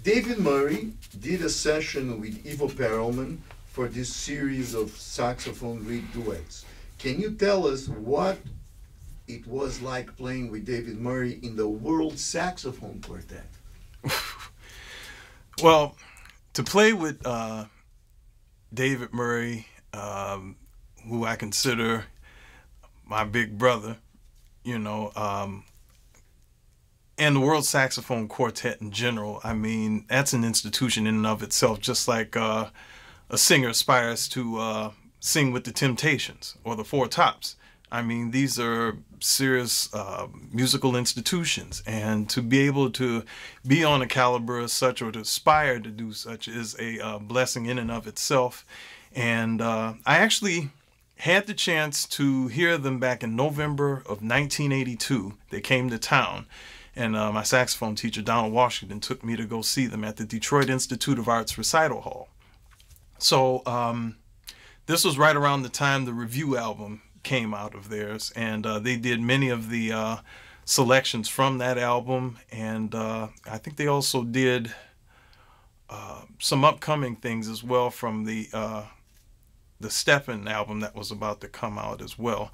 David Murray did a session with Ivo Perelman for this series of saxophone lead duets. Can you tell us what it was like playing with David Murray in the World Saxophone Quartet? Well, to play with David Murray, who I consider my big brother, you know, and the World Saxophone Quartet in general, I mean, that's an institution in and of itself, just like a singer aspires to sing with the Temptations or the Four Tops. I mean, these are serious musical institutions, and to be able to be on a caliber as such or to aspire to do such is a blessing in and of itself. And I actually had the chance to hear them back in November of 1982. They came to town, and my saxophone teacher, Donald Washington, took me to go see them at the Detroit Institute of Arts Recital Hall. So this was right around the time the Review album came out of theirs, and they did many of the selections from that album, and I think they also did some upcoming things as well from the Stephan album that was about to come out as well.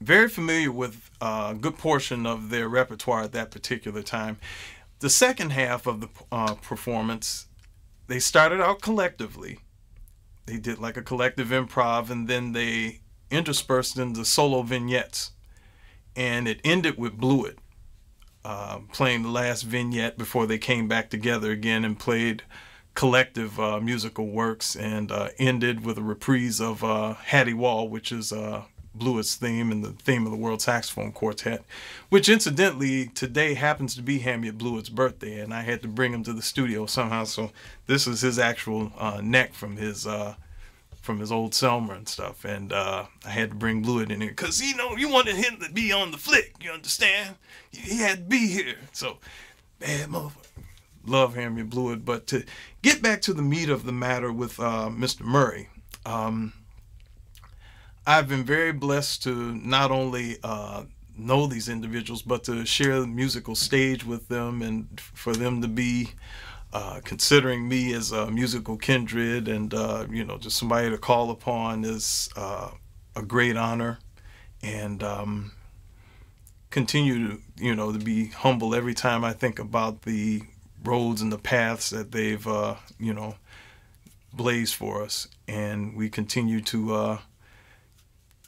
Very familiar with a good portion of their repertoire at that particular time. The second half of the performance, they started out collectively. They did like a collective improv, and then they interspersed into solo vignettes. And it ended with Blewett playing the last vignette before they came back together again and played collective musical works, and ended with a reprise of Hattie Wall, which is Blewett's theme and the theme of the World Saxophone Quartet, which incidentally today happens to be Hamiet Blewett's birthday, and I had to bring him to the studio somehow. So this is his actual neck from his old Selmer and stuff, and I had to bring Blewett in here because, you know, you wanted him to be on the flick, you understand? He had to be here. So bad motherfucker. Love Hamiet Blewett. But to get back to the meat of the matter with Mr. Murray, I've been very blessed to not only know these individuals, but to share the musical stage with them, and for them to be considering me as a musical kindred and, you know, just somebody to call upon is a great honor, and continue to, you know, to be humble every time I think about the roads and the paths that they've, you know, blazed for us. And we continue to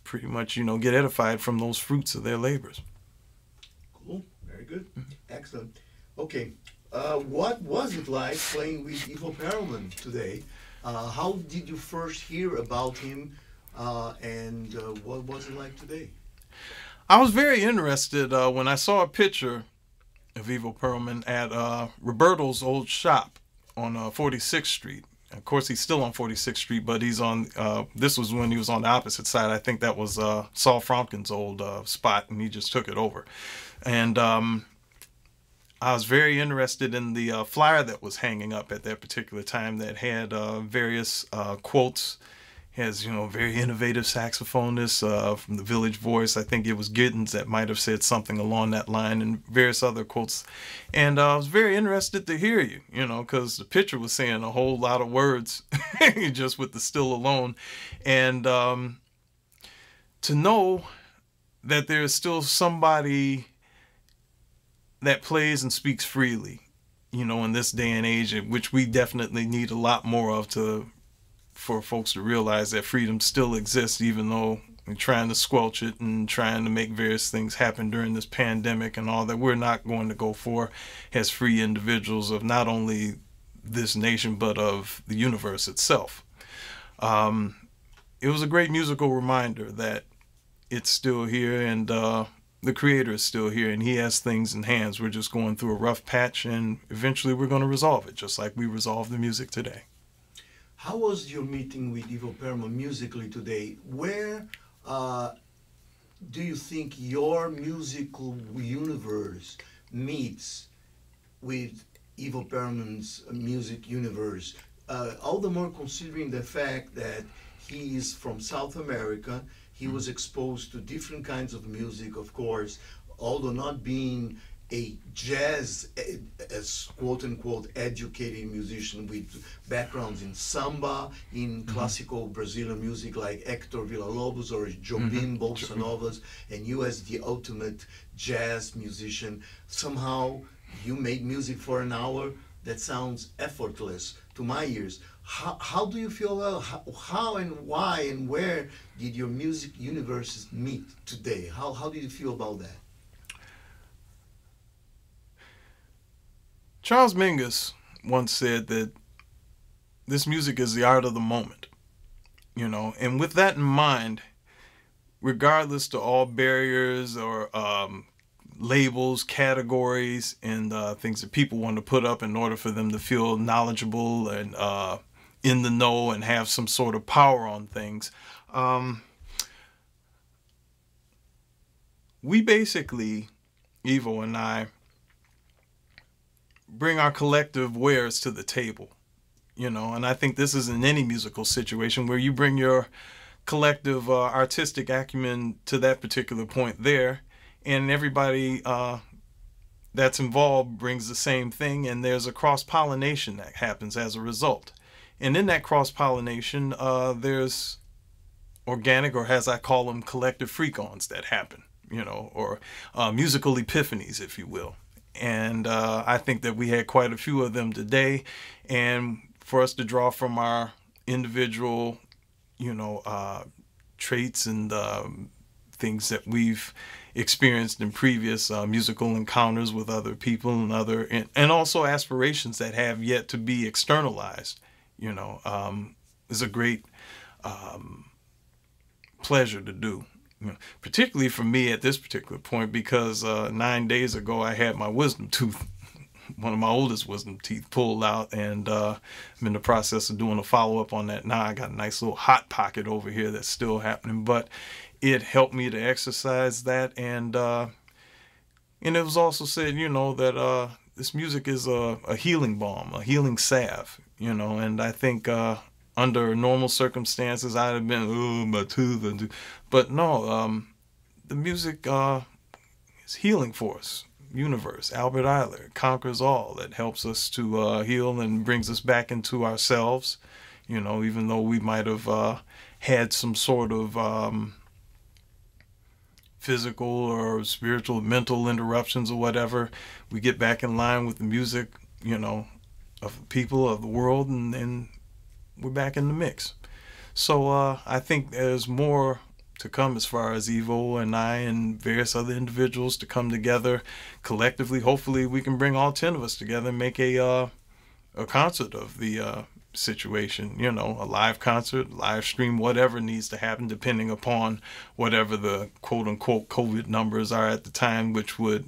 pretty much, you know, get edified from those fruits of their labors. Cool. Very good. Excellent. Okay. What was it like playing with Ivo Perelman today? How did you first hear about him, and what was it like today? I was very interested when I saw a picture of Ivo Perelman at Roberto's old shop on 46th Street. Of course, he's still on 46th Street, but he's on, this was when he was on the opposite side. I think that was Saul Fromkin's old spot, and he just took it over. And I was very interested in the flyer that was hanging up at that particular time that had various quotes. Has, you know, very innovative saxophonist from the Village Voice. I think it was Giddens that might have said something along that line, and various other quotes. And I was very interested to hear you, you know, because the picture was saying a whole lot of words just with the still alone. And to know that there's still somebody that plays and speaks freely, you know, in this day and age, which we definitely need a lot more of, for folks to realize that freedom still exists, even though we're trying to squelch it and trying to make various things happen during this pandemic and all that. We're not going to go for as free individuals of not only this nation, but of the universe itself. It was a great musical reminder that it's still here, and the creator is still here, and he has things in hands. We're just going through a rough patch, and eventually we're going to resolve it, just like we resolve the music today. How was your meeting with Ivo Perelman musically today? Where do you think your musical universe meets with Ivo Perelman's music universe? All the more considering the fact that he is from South America. He was exposed to different kinds of music, of course, although not being a jazz, as quote-unquote educated musician with backgrounds in samba, in classical Brazilian music like Hector Villa-Lobos or Jobim Bossa Novas, and you as the ultimate jazz musician, somehow you make music for an hour that sounds effortless to my ears. How do you feel, how and why and where did your music universes meet today? How did you feel about that? Charles Mingus once said that this music is the art of the moment, you know, and with that in mind, regardless to all barriers or labels, categories, and things that people want to put up in order for them to feel knowledgeable and in the know and have some sort of power on things, we basically, Ivo and I, bring our collective wares to the table, you know, and I think this is in any musical situation where you bring your collective artistic acumen to that particular point there, and everybody that's involved brings the same thing, and there's a cross-pollination that happens as a result. And in that cross-pollination, there's organic, or as I call them, collective freak-ons that happen, you know, or musical epiphanies, if you will. And I think that we had quite a few of them today. And for us to draw from our individual, you know, traits and things that we've experienced in previous musical encounters with other people and also aspirations that have yet to be externalized, you know, is a great pleasure to do. You know, particularly for me at this particular point, because 9 days ago I had my wisdom tooth, one of my oldest wisdom teeth, pulled out, and I'm in the process of doing a follow-up on that now. I got a nice little hot pocket over here that's still happening, but it helped me to exercise that, and it was also said, you know, that this music is a healing balm, a healing salve, you know, and I think under normal circumstances, I'd have been, oh, my tooth. But no, the music is healing force, universe. Albert Eiler conquers all. That helps us to heal and brings us back into ourselves. You know, even though we might have had some sort of physical or spiritual, mental interruptions or whatever, we get back in line with the music, you know, of the people of the world, and we're back in the mix. So I think there's more to come as far as Ivo and I and various other individuals to come together collectively. Hopefully we can bring all 10 of us together and make a concert of the situation, you know, a live concert, live stream, whatever needs to happen, depending upon whatever the quote-unquote COVID numbers are at the time, which would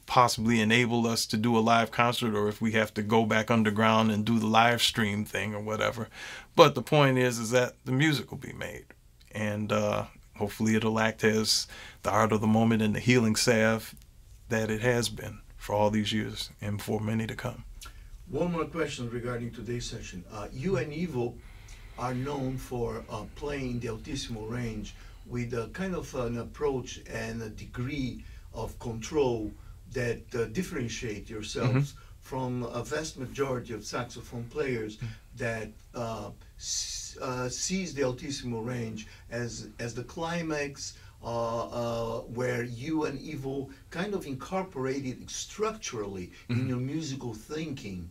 possibly enable us to do a live concert, or if we have to go back underground and do the live stream thing or whatever. But the point is that the music will be made, and hopefully it'll act as the art of the moment and the healing salve that it has been for all these years and for many to come. One more question regarding today's session. You and Ivo are known for playing the altissimo range with a kind of an approach and a degree of control that differentiate yourselves from a vast majority of saxophone players that sees the altissimo range as the climax, where you and Ivo kind of incorporated structurally in your musical thinking.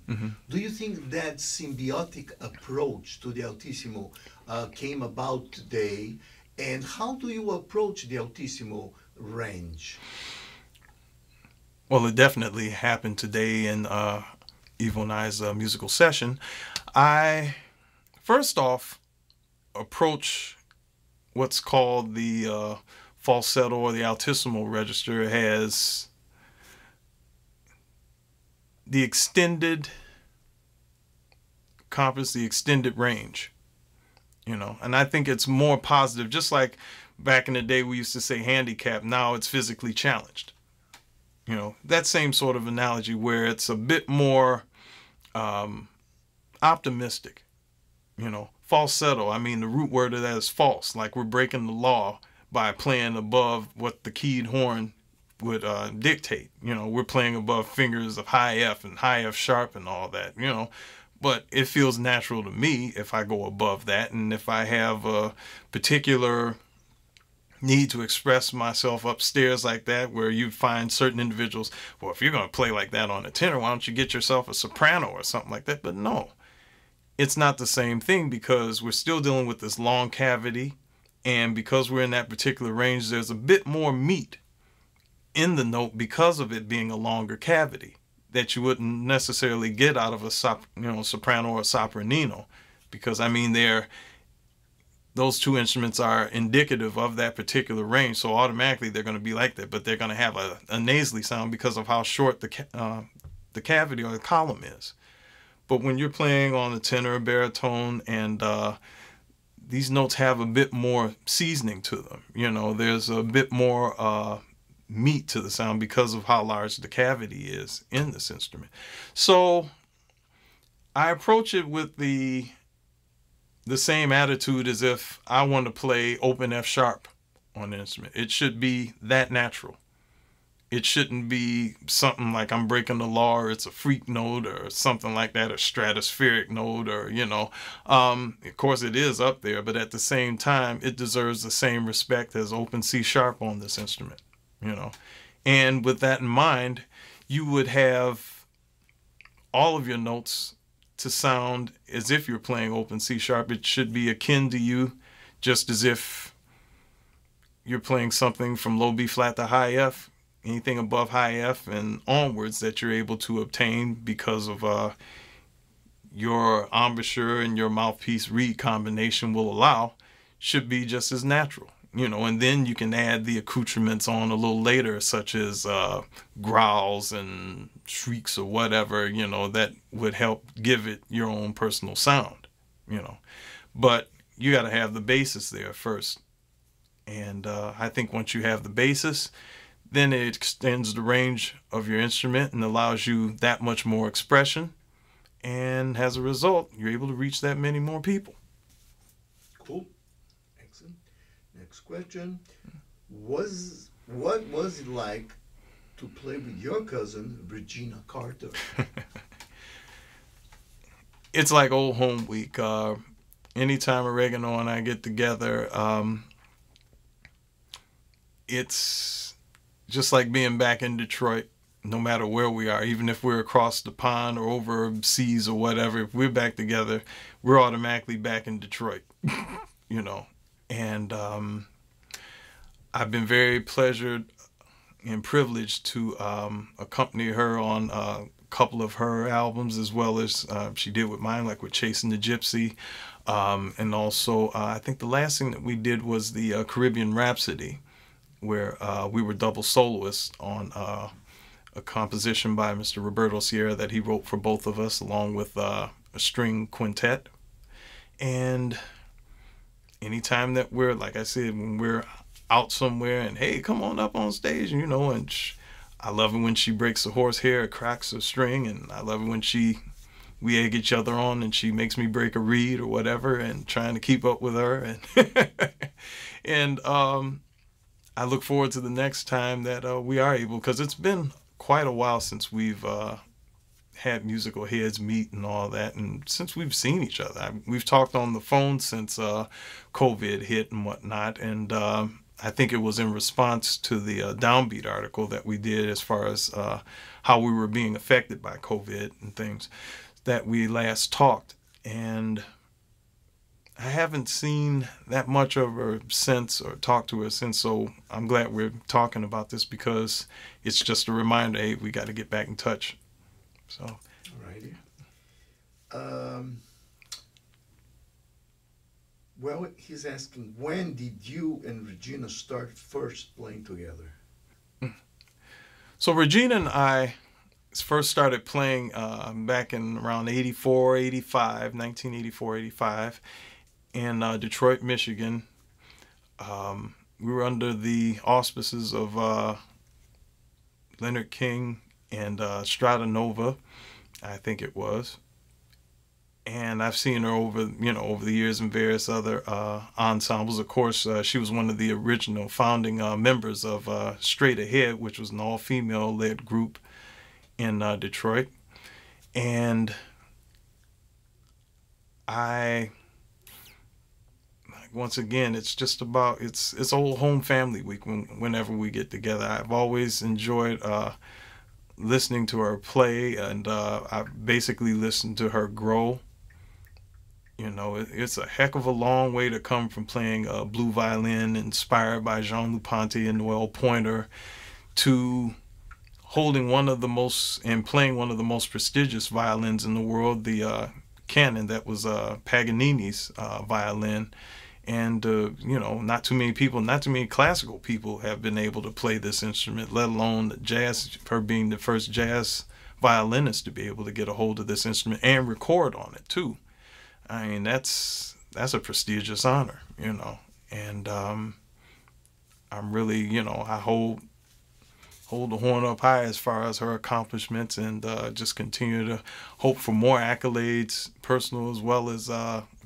Do you think that symbiotic approach to the altissimo came about today, and how do you approach the altissimo range? Well, it definitely happened today in Ivo and I's musical session. I first off approach what's called the falsetto or the altissimo register as the extended compass, the extended range, you know, and I think it's more positive. Just like back in the day we used to say handicap, now it's physically challenged. You know, that same sort of analogy where it's a bit more optimistic. You know, falsetto, I mean, the root word of that is false, like we're breaking the law by playing above what the keyed horn would dictate. You know, we're playing above fingers of high F and high F sharp and all that, you know. But it feels natural to me if I go above that, and if I have a particular need to express myself upstairs like that, where you find certain individuals, well, if you're going to play like that on a tenor, why don't you get yourself a soprano or something like that? But no, it's not the same thing, because we're still dealing with this long cavity, and because we're in that particular range, there's a bit more meat in the note because of it being a longer cavity that you wouldn't necessarily get out of a soprano or sopranino, because I mean those two instruments are indicative of that particular range, so automatically they're going to be like that, but they're going to have a nasally sound because of how short the cavity or the column is. But when you're playing on the tenor, baritone, and these notes have a bit more seasoning to them, you know, there's a bit more meat to the sound because of how large the cavity is in this instrument. So I approach it with the same attitude as if I want to play open F sharp on the instrument. It should be that natural. It shouldn't be something like I'm breaking the law, or it's a freak note or something like that, a stratospheric note, or, you know, of course it is up there, but at the same time, it deserves the same respect as open C sharp on this instrument, you know. And with that in mind, you would have all of your notes to sound as if you're playing open C sharp. It should be akin to you, just as if you're playing something from low B flat to high F. Anything above high F and onwards that you're able to obtain because of your embouchure and your mouthpiece reed combination will allow, should be just as natural, you know. And then you can add the accoutrements on a little later, such as growls and shrieks or whatever, you know, that would help give it your own personal sound, you know. But you got to have the basis there first. And I think once you have the basis, then it extends the range of your instrument and allows you that much more expression. And as a result, you're able to reach that many more people. Cool. Excellent. Next question. What was it like to play with your cousin, Regina Carter? It's like old home week. Anytime Oregano and I get together, it's just like being back in Detroit, no matter where we are, even if we're across the pond or overseas or whatever, if we're back together, we're automatically back in Detroit, you know. And I've been very pleasured and privileged to accompany her on a couple of her albums, as well as she did with mine, like with Chasing the Gypsy. And also, I think the last thing that we did was the Caribbean Rhapsody, where we were double soloists on a composition by Mr. Roberto Sierra that he wrote for both of us, along with a string quintet. And anytime that we're, like I said, when we're out somewhere and, hey, come on up on stage, you know, and I love it when she breaks a horsehair or cracks a string, and I love it when we egg each other on and she makes me break a reed or whatever, and trying to keep up with her. And I look forward to the next time that we are able, because it's been quite a while since we've had musical heads meet and all that, and since we've seen each other. We've talked on the phone since COVID hit and whatnot, and I think it was in response to the Downbeat article that we did as far as how we were being affected by COVID and things, that we last talked. And I haven't seen that much of her since, or talked to her since, so I'm glad we're talking about this, because it's just a reminder, hey, we got to get back in touch. So. Alrighty. Well, he's asking, when did you and Regina start first playing together? So Regina and I first started playing back in around 1984, 85. In Detroit, Michigan. We were under the auspices of Leonard King and Strata Nova, I think it was. And I've seen her over, over the years in various other ensembles. Of course, she was one of the original founding members of Straight Ahead, which was an all-female-led group in Detroit. And once again, it's just about, it's old home family week whenever we get together. I've always enjoyed listening to her play, and I've basically listened to her grow. It's a heck of a long way to come from playing blue violin inspired by Jean Luponte and Noel Pointer to holding one of the most and playing one of the most prestigious violins in the world, the canon that was Paganini's violin. And, not too many classical people have been able to play this instrument, let alone jazz, her being the first jazz violinist to be able to get a hold of this instrument and record on it too. I mean, that's a prestigious honor, and I'm really, I hold the horn up high as far as her accomplishments, and just continue to hope for more accolades, personal as well as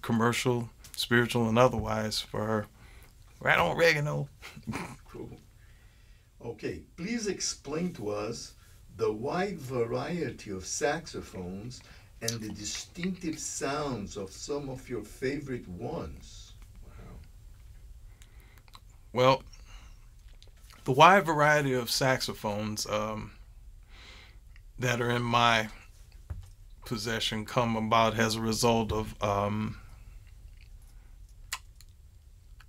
commercial, spiritual, and otherwise, for her. Right on, oregano. Cool. Okay, please explain to us the wide variety of saxophones and the distinctive sounds of some of your favorite ones. Wow. Well, the wide variety of saxophones that are in my possession come about as a result of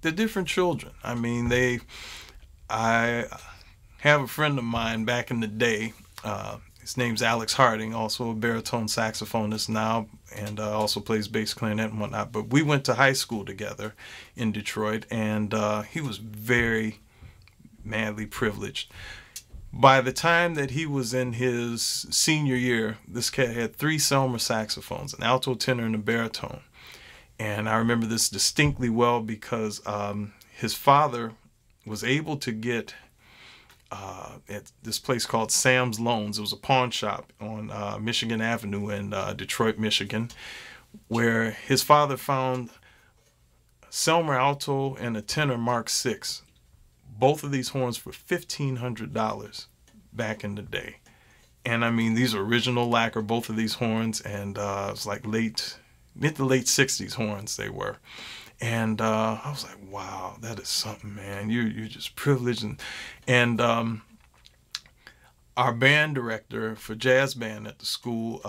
the different children. I mean, I have a friend of mine back in the day. His name's Alex Harding, also a baritone saxophonist now, and also plays bass clarinet and whatnot. But we went to high school together in Detroit, and he was very madly privileged. By the time that he was in his senior year, this cat had 3 Selmer saxophones, an alto, tenor, and a baritone. And I remember this distinctly well because his father was able to get at this place called Sam's Loans. It was a pawn shop on Michigan Avenue in Detroit, Michigan, where his father found Selmer alto and a tenor Mark VI. Both of these horns for $1,500 back in the day. And I mean, these are original lacquer, both of these horns, and it was like mid to late 60s horns they were. And I was like, wow, that is something, man. You're just privileged. And our band director for jazz band at the school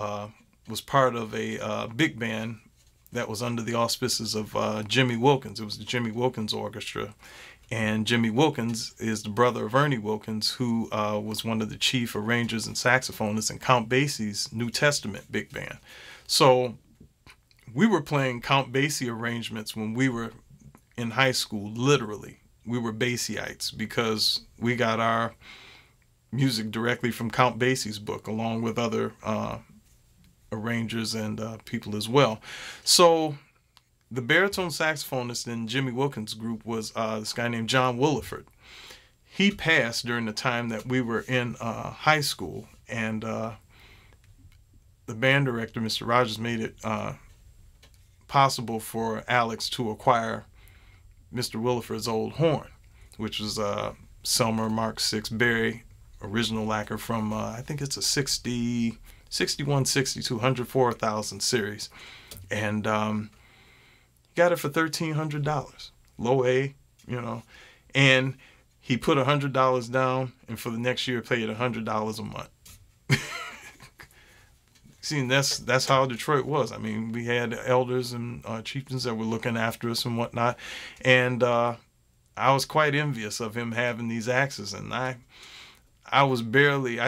was part of a big band that was under the auspices of Jimmy Wilkins. It was the Jimmy Wilkins Orchestra. And Jimmy Wilkins is the brother of Ernie Wilkins, who was one of the chief arrangers and saxophonists in Count Basie's New Testament big band. So we were playing Count Basie arrangements when we were in high school, literally. We were Basieites because we got our music directly from Count Basie's book, along with other arrangers and people as well. So the baritone saxophonist in Jimmy Wilkins' group was this guy named John Williford. He passed during the time that we were in high school, and the band director, Mr. Rogers, made it possible for Alex to acquire Mr. Williford's old horn, which was Selmer Mark VI Berry, original lacquer from, I think it's a 61, 62, 104,000 series. And got it for $1,300, low A, and he put $100 down, and for the next year paid $100 a month. See, and that's how Detroit was. I mean, we had elders and chieftains that were looking after us and whatnot, and I was quite envious of him having these axes, and I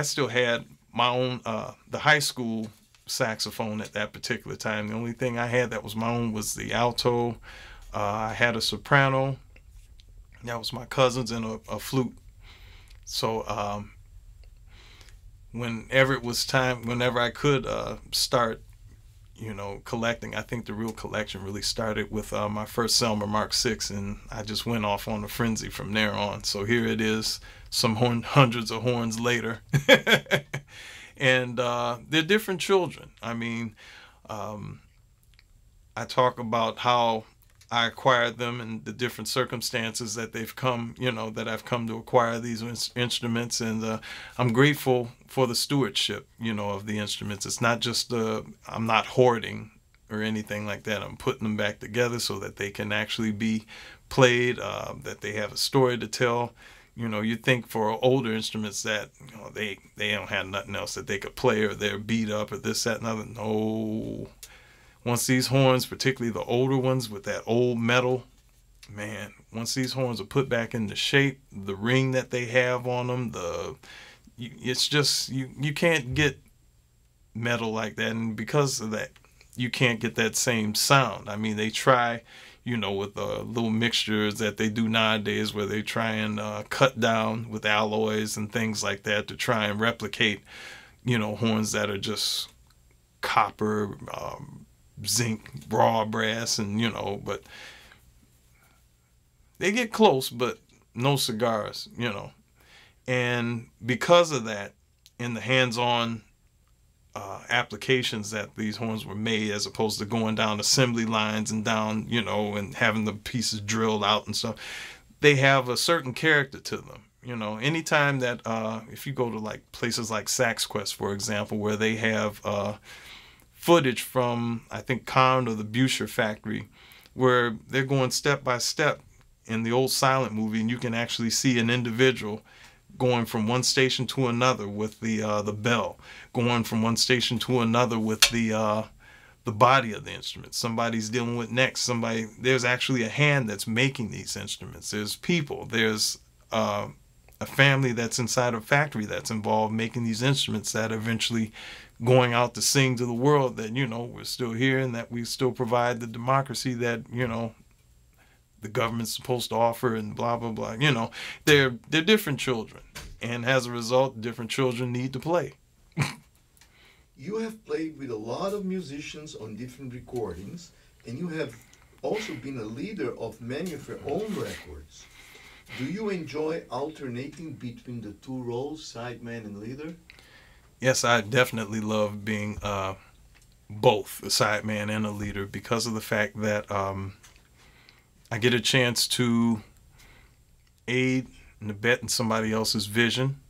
still had my own, the high school saxophone at that particular time. The only thing I had that was my own was the alto. I had a soprano. That was my cousin's, and a flute. So whenever it was time, whenever I could start, collecting, I think the real collection really started with my first Selmer Mark VI, and I just went off on a frenzy from there on. So here it is, some hundreds of horns later. And they're different children. I mean, I talk about how I acquired them and the different circumstances that they've come, you know, that I've come to acquire these instruments. And I'm grateful for the stewardship, you know, of the instruments. It's not just, I'm not hoarding or anything like that. I'm putting them back together so that they can actually be played, that they have a story to tell. You know, you think for older instruments that, you know, they don't have nothing else that they could play, or they're beat up or this, that, and other. No. Once these horns, particularly the older ones with that old metal, man, once these horns are put back into shape, the ring that they have on them, it's just, you can't get metal like that. And because of that, you can't get that same sound. I mean, they try, you know, with little mixtures that they do nowadays where they try and cut down with alloys and things like that to try and replicate, you know, horns that are just copper, zinc, raw brass, and, you know, but they get close, but no cigars, you know. And because of that, in the hands-on applications that these horns were made, as opposed to going down assembly lines and down, you know, and having the pieces drilled out and stuff, they have a certain character to them. You know, anytime that, if you go to like places like Sax Quest, for example, where they have footage from, I think, Kahn or the Buscher factory, where they're going step by step in the old silent movie, and you can actually see an individual going from one station to another with the bell, going from one station to another with the body of the instrument. Somebody's dealing with necks. There's actually a hand that's making these instruments. There's people. There's a family that's inside a factory that's involved making these instruments that are eventually going out to sing to the world that, you know, we're still here and that we still provide the democracy that, you know, the government's supposed to offer, and blah, blah, blah. You know, they're different children. And as a result, different children need to play. You have played with a lot of musicians on different recordings, and you have also been a leader of many of your own records. Do you enjoy alternating between the two roles, sideman and leader? Yes, I definitely love being both a sideman and a leader, because of the fact that I get a chance to aid and abet in somebody else's vision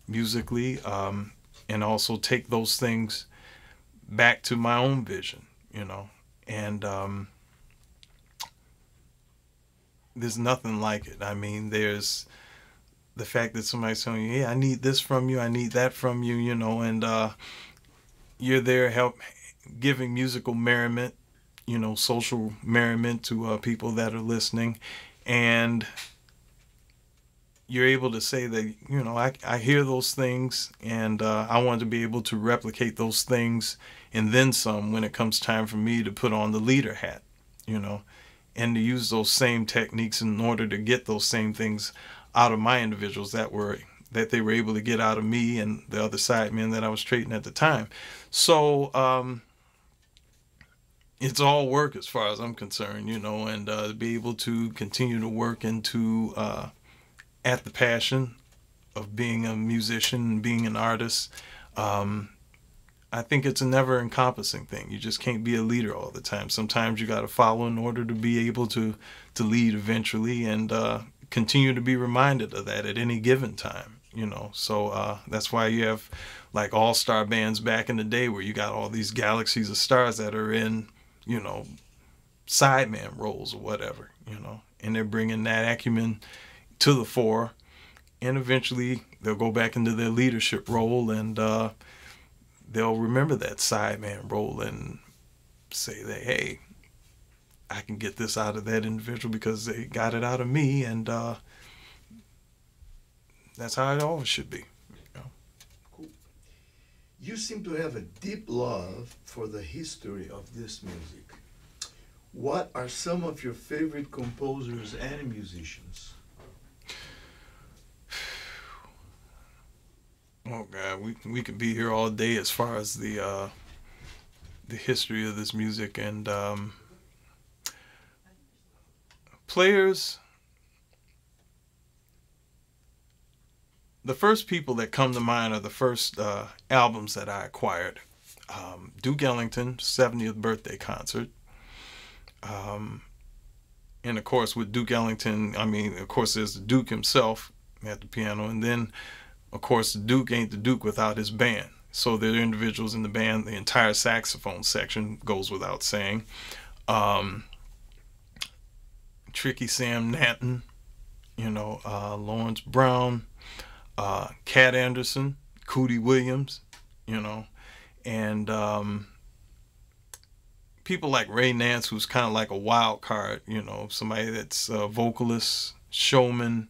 musically, and also take those things back to my own vision, you know. And there's nothing like it. I mean, there's the fact that somebody's telling you, hey, I need this from you, I need that from you, you know, and you're there giving musical merriment, you know, social merriment to people that are listening. And you're able to say that, you know, I hear those things, and I want to be able to replicate those things and then some when it comes time for me to put on the leader hat, you know, and to use those same techniques in order to get those same things out of my individuals that they were able to get out of me and the other sidemen that I was trading at the time. So it's all work as far as I'm concerned, you know, and to be able to continue to work into at the passion of being a musician and being an artist. I think it's a never encompassing thing. You just can't be a leader all the time. Sometimes you got to follow in order to be able to lead eventually, and continue to be reminded of that at any given time, you know. So that's why you have like all-star bands back in the day where you got all these galaxies of stars that are in, you know, sideman roles or whatever, you know, and they're bringing that acumen to the fore, and eventually they'll go back into their leadership role, and they'll remember that sideman role and say that, hey, I can get this out of that individual because they got it out of me, and that's how it always should be. You know? Cool. You seem to have a deep love for the history of this music. What are some of your favorite composers and musicians? Oh God, we could be here all day as far as the history of this music, and players. The first people that come to mind are the first albums that I acquired. Duke Ellington 70th birthday concert. And of course with Duke Ellington, I mean, of course there's the Duke himself at the piano, and then of course the Duke ain't the Duke without his band. So there are individuals in the band. The entire saxophone section goes without saying. Tricky Sam Natton, you know, Lawrence Brown, Cat Anderson, Cootie Williams, you know, and people like Ray Nance, who's kind of like a wild card, you know, somebody that's a vocalist, showman,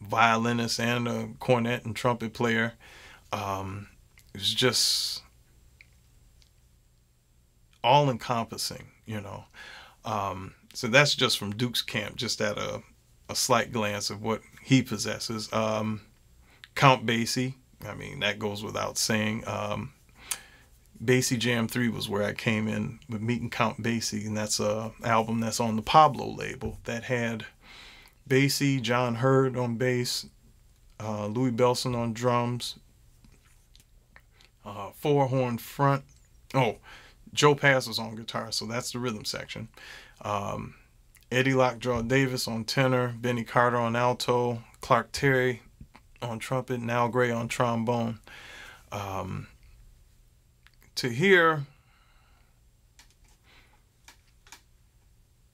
violinist, and a cornet and trumpet player. It's just all-encompassing, you know. So that's just from Duke's camp, just at a slight glance of what he possesses. Count Basie, I mean, that goes without saying. Basie Jam 3 was where I came in with meeting Count Basie, and that's a album that's on the Pablo label that had Basie, John Hurd on bass, Louis Belson on drums, four-horn front. Oh, Joe Pass was on guitar, so that's the rhythm section. Eddie Lockjaw Davis on tenor, Benny Carter on alto, Clark Terry on trumpet, and Al Gray on trombone. To hear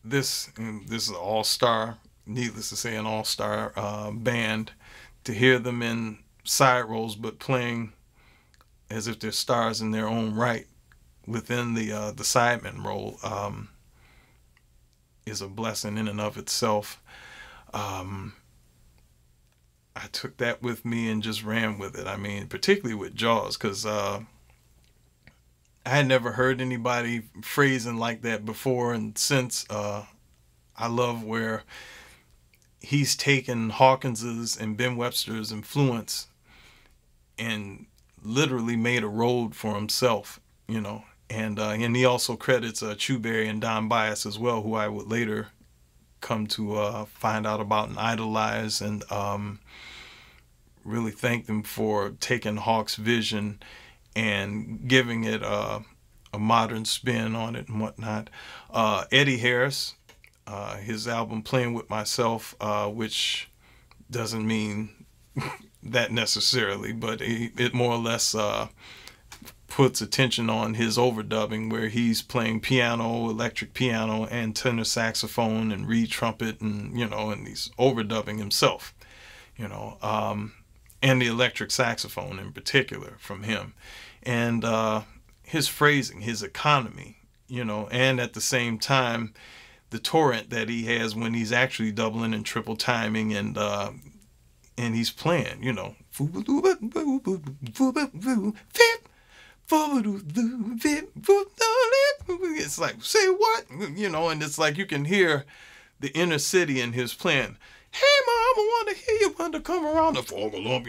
this is an all-star, needless to say, an all-star band, to hear them in side roles but playing as if they're stars in their own right within the sideman role is a blessing in and of itself. I took that with me and just ran with it. I mean, particularly with Jaws, because I had never heard anybody phrasing like that before, and since I love where he's taken Hawkins's and Ben Webster's influence and literally made a road for himself, you know. And he also credits Chewberry and Don Byas as well, who I would later come to find out about and idolize, and really thank them for taking Hawk's vision and giving it a modern spin on it and whatnot. Eddie Harris, his album Playing With Myself, which doesn't mean that necessarily, but it more or less puts attention on his overdubbing, where he's playing piano, electric piano, and tenor saxophone and reed trumpet, and you know, and he's overdubbing himself, you know, and the electric saxophone in particular from him, and his phrasing, his economy, you know, and at the same time the torrent that he has when he's actually doubling and triple timing, and he's playing, you know, it's like, say what, you know, and it's like you can hear the inner city in his playing. Hey mom, I want to hear you when to come around the Fogelump,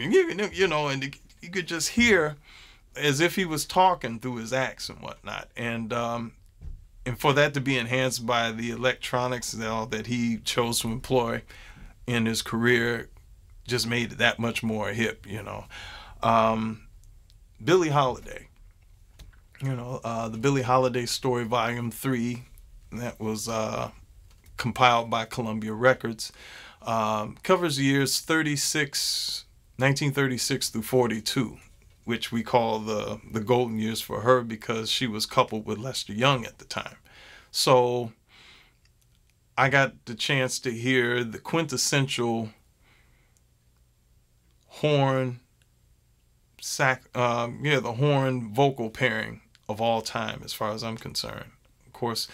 you know, and you could just hear as if he was talking through his acts and whatnot, and for that to be enhanced by the electronics that he chose to employ in his career just made it that much more hip, you know. Billie Holiday, you know, the Billie Holiday Story Volume 3, that was compiled by Columbia Records, covers the years 1936 through 42, which we call the golden years for her because she was coupled with Lester Young at the time. So I got the chance to hear the quintessential horn the horn vocal pairing of all time, as far as I'm concerned. Of course,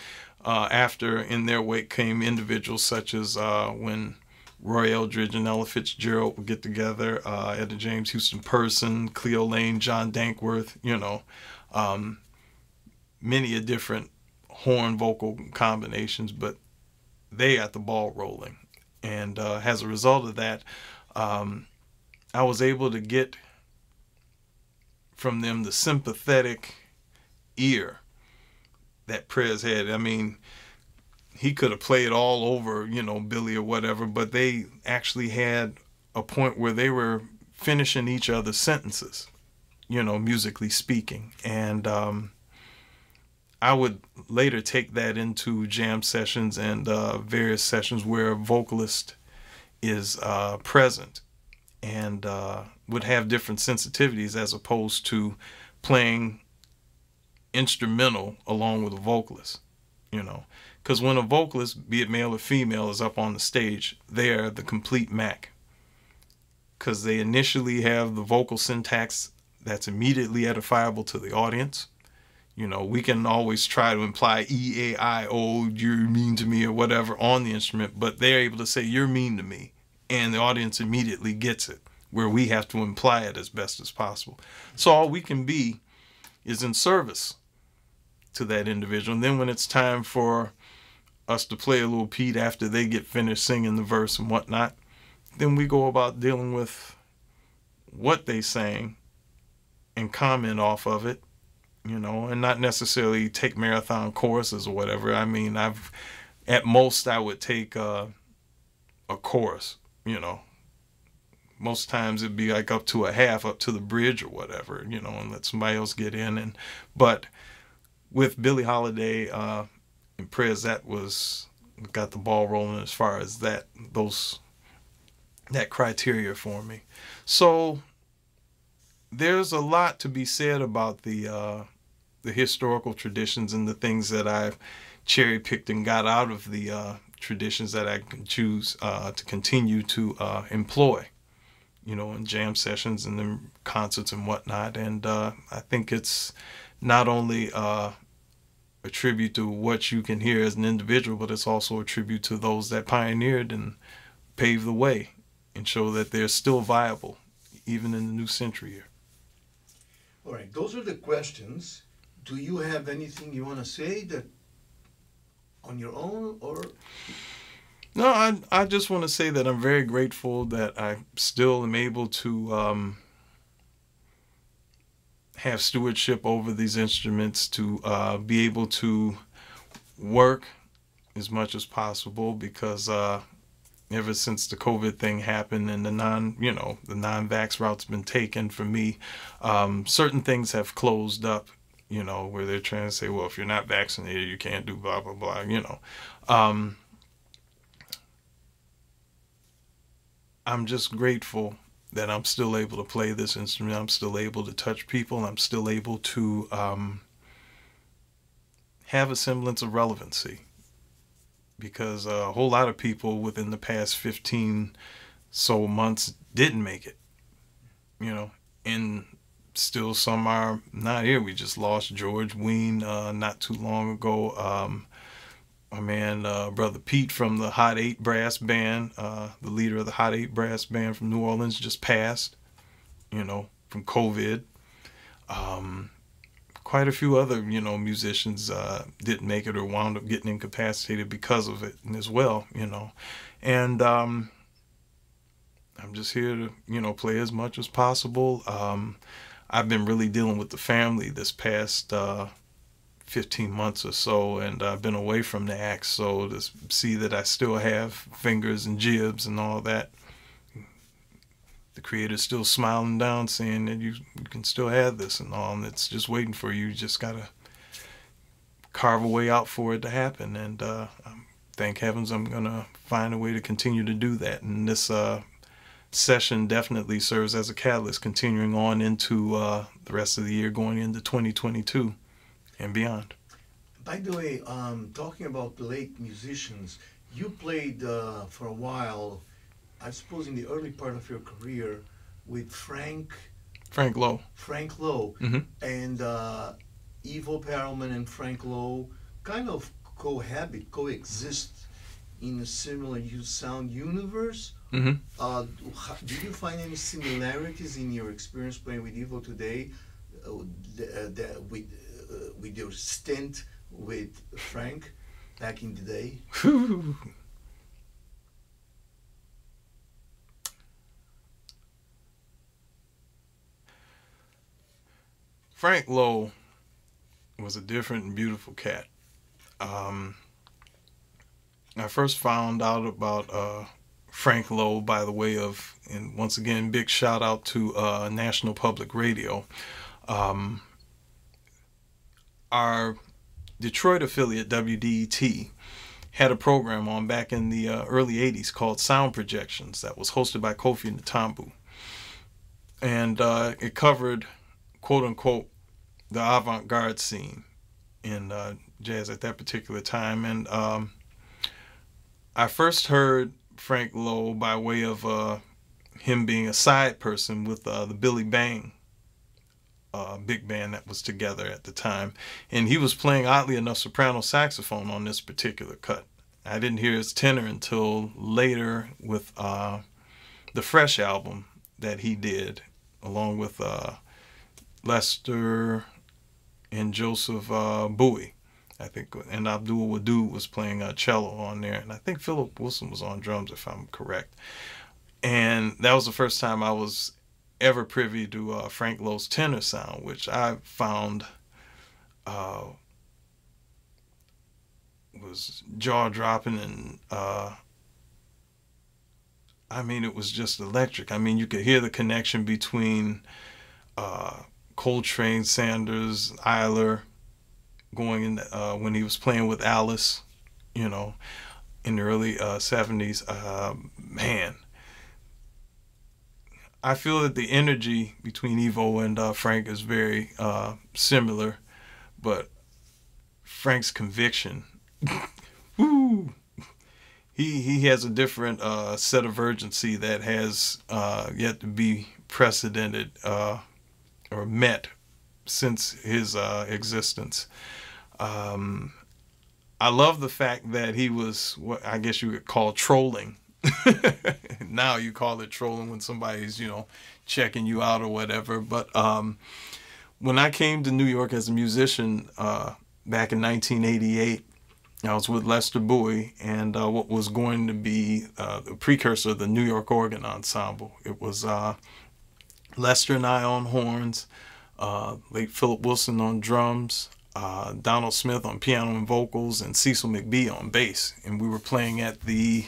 after in their wake came individuals such as when Roy Eldridge and Ella Fitzgerald would get together, Etta James Houston Person, Cleo Lane, John Dankworth, you know, many a different horn vocal combinations, but they got the ball rolling. And as a result of that, I was able to get from them the sympathetic ear that Prez had. I mean, he could have played all over, you know, Billy or whatever, but they actually had a point where they were finishing each other's sentences, you know, musically speaking. And I would later take that into jam sessions and various sessions where a vocalist is present, and would have different sensitivities as opposed to playing instrumental along with a vocalist, you know. Because when a vocalist, be it male or female, is up on the stage, they are the complete Mac. Because they initially have the vocal syntax that's immediately edifiable to the audience. You know, we can always try to imply E, A, I, O, you're mean to me or whatever on the instrument, but they're able to say, you're mean to me. And the audience immediately gets it, where we have to imply it as best as possible. So all we can be is in service to that individual. And then when it's time for us to play a little Pete after they get finished singing the verse and whatnot, then we go about dealing with what they sang and comment off of it, you know, and not necessarily take marathon choruses or whatever. I mean, at most I would take a chorus, you know. Most times it'd be like up to a half, up to the bridge or whatever, you know, and let somebody else get in. But with Billie Holiday and Prez, that got the ball rolling as far as that criteria for me. So there's a lot to be said about the historical traditions and the things that I've cherry picked and got out of the traditions that I can choose to continue to employ, you know, in jam sessions and then concerts and whatnot. And I think it's not only a tribute to what you can hear as an individual, but it's also a tribute to those that pioneered and paved the way and show that they're still viable even in the new century here. All right, those are the questions. Do you have anything you want to say that on your own, or? No, I just want to say that I'm very grateful that I still am able to have stewardship over these instruments, to be able to work as much as possible, because ever since the COVID thing happened and the non-vax route's been taken for me, certain things have closed up, you know, where they're trying to say, well, if you're not vaccinated, you can't do blah, blah, blah, you know. I'm just grateful that I'm still able to play this instrument. I'm still able to touch people. I'm still able to have a semblance of relevancy, because a whole lot of people within the past 15 so months didn't make it, you know, and still some are not here. We just lost George Wein not too long ago. My man, Brother Pete from the Hot 8 Brass Band, the leader of the Hot 8 Brass Band from New Orleans, just passed, you know, from COVID. Quite a few other, you know, musicians didn't make it or wound up getting incapacitated because of it as well, you know. And I'm just here to, you know, play as much as possible. I've been really dealing with the family this past 15 months or so, and I've been away from the act, so to see that I still have fingers and jibs and all that, the Creator's still smiling down, saying that you can still have this and all, and it's just waiting for you. You just gotta carve a way out for it to happen, and thank heavens I'm gonna find a way to continue to do that. And this session definitely serves as a catalyst, continuing on into the rest of the year, going into 2022 and beyond. By the way, talking about late musicians, you played for a while, I suppose in the early part of your career, with Frank Lowe. Mm-hmm. And Ivo Perelman and Frank Lowe kind of coexist in a similar sound universe. Mm-hmm. Do you find any similarities in your experience playing with Ivo today with your stint with Frank back in the day? Frank Lowe was a different and beautiful cat. I first found out about Frank Lowe by the way of, and once again, big shout out to National Public Radio. Our Detroit affiliate WDET had a program on back in the early 80s called Sound Projections that was hosted by Kofi Ntambu. And it covered, quote unquote, the avant-garde scene in jazz at that particular time. And I first heard Frank Lowe by way of him being a side person with the Billy Bang big band that was together at the time. And he was playing, oddly enough, soprano saxophone on this particular cut. I didn't hear his tenor until later with the Fresh album that he did, along with Lester and Joseph Bowie, I think, and Abdul Wadud was playing cello on there, and I think Philip Wilson was on drums, if I'm correct. And that was the first time I was ever privy to Frank Lowe's tenor sound, which I found was jaw-dropping, and I mean, it was just electric. I mean, you could hear the connection between Coltrane, Sanders, Eiler, going in when he was playing with Alice, you know, in the early 70s. Man, I feel that the energy between Ivo and Frank is very similar, but Frank's conviction, woo, he has a different set of urgency that has yet to be precedented or met since his existence. I love the fact that he was what I guess you would call trolling. Now you call it trolling when somebody's, you know, checking you out or whatever. But when I came to New York as a musician back in 1988, I was with Lester Bowie and what was going to be the precursor of the New York Organ Ensemble. It was Lester and I on horns, late Philip Wilson on drums, Donald Smith on piano and vocals, and Cecil McBee on bass. And we were playing at the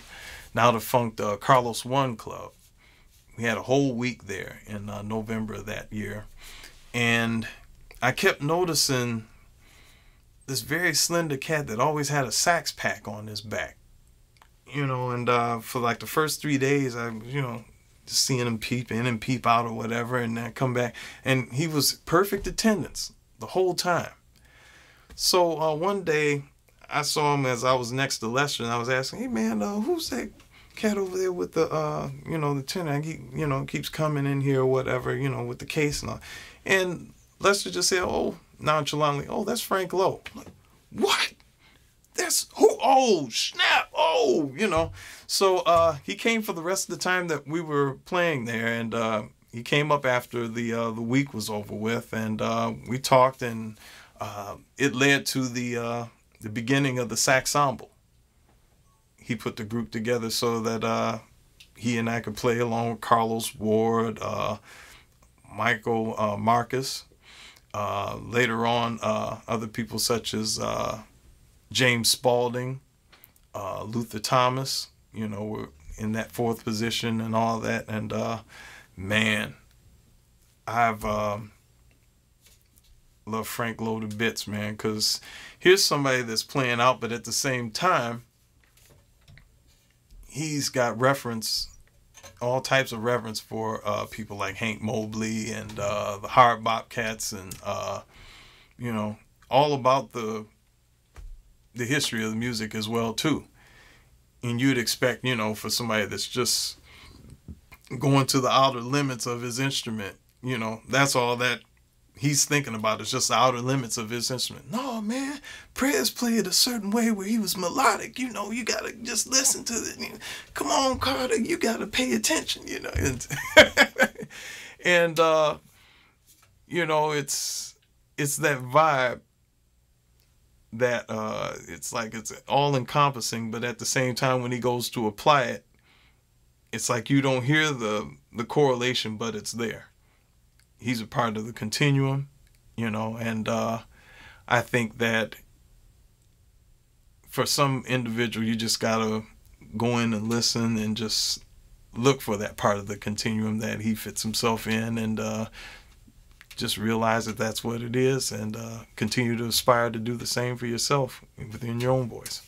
now defunct Carlos One Club. We had a whole week there in November of that year. And I kept noticing this very slender cat that always had a sax pack on his back. You know, and for like the first 3 days, I, you know, just seeing him peep in and peep out or whatever, and then come back. And he was perfect attendance the whole time. So one day, I saw him as I was next to Lester, and I was asking, "Hey man, who's that cat over there with the you know, the tenor? He, you know, keeps coming in here or whatever, you know, with the case and all." And Lester just said, "Oh," nonchalantly, "Oh, that's Frank Lowe." I'm like, "What? That's who? Oh, snap! Oh," you know. So he came for the rest of the time that we were playing there, and he came up after the week was over with, and we talked, and it led to the beginning of the Saxensemble. He put the group together so that he and I could play along with Carlos Ward, Michael Marcus. Later on, other people such as James Spaulding, Luther Thomas, you know, were in that fourth position and all that. And man, I've love Frank Lowe to bits, man, because here's somebody that's playing out, but at the same time, he's got reference, all types of reverence for people like Hank Mobley and the Hard Bobcats, and you know, all about the history of the music as well too. And you'd expect, you know, for somebody that's just going to the outer limits of his instrument, you know, that's all that he's thinking about, is just the outer limits of his instrument. No, man, Prez played a certain way where he was melodic. You know, you gotta just listen to it. Come on, Carter, you gotta pay attention. You know, and you know, it's that vibe that it's like it's all encompassing, but at the same time, when he goes to apply it, it's like you don't hear the correlation, but it's there. He's a part of the continuum, you know, and I think that for some individual, you just gotta go in and listen and just look for that part of the continuum that he fits himself in, and just realize that that's what it is, and continue to aspire to do the same for yourself within your own voice.